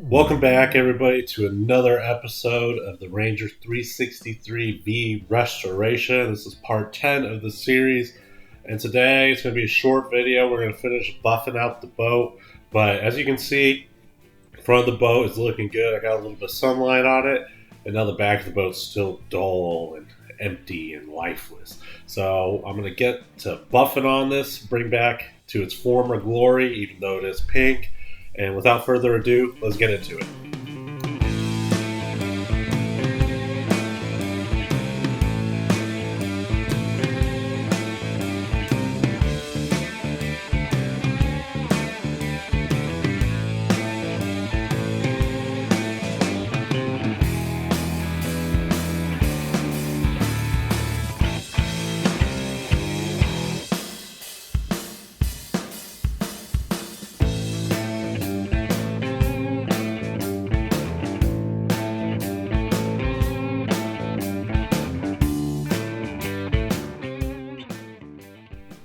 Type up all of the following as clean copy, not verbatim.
Welcome back, everybody, to another episode of the Ranger 363V Restoration. This is part 10 of the series, and today it's going to be a short video. We're going to finish buffing out the boat, but as you can see, the front of the boat is looking good. I got a little bit of sunlight on it, and now the back of the boat's still dull and empty and lifeless. So I'm going to get to buffing on this, bring back to its former glory, even though it is pink. And without further ado, let's get into it.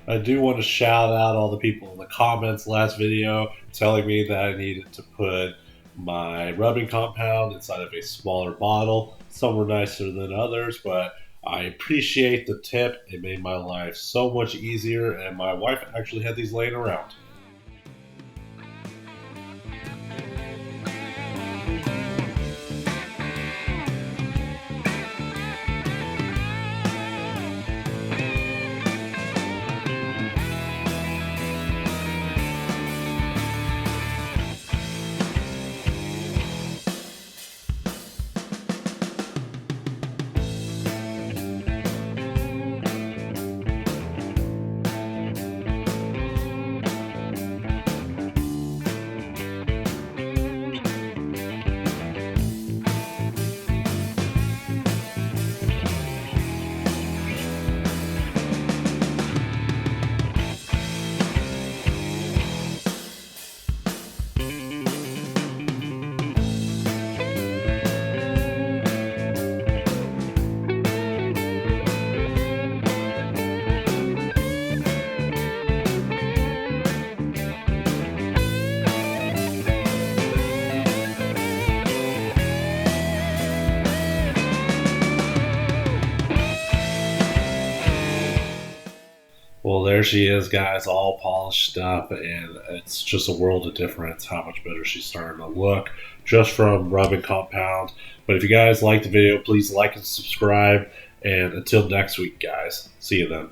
I do want to shout out all the people in the comments last video telling me that I needed to put my rubbing compound inside of a smaller bottle. Some were nicer than others, but I appreciate the tip. It made my life so much easier, and my wife actually had these laying around. Well, there she is, guys, all polished up, and it's just a world of difference how much better she's starting to look just from rubbing compound. But if you guys like the video, please like and subscribe, and until next week, guys, see you then.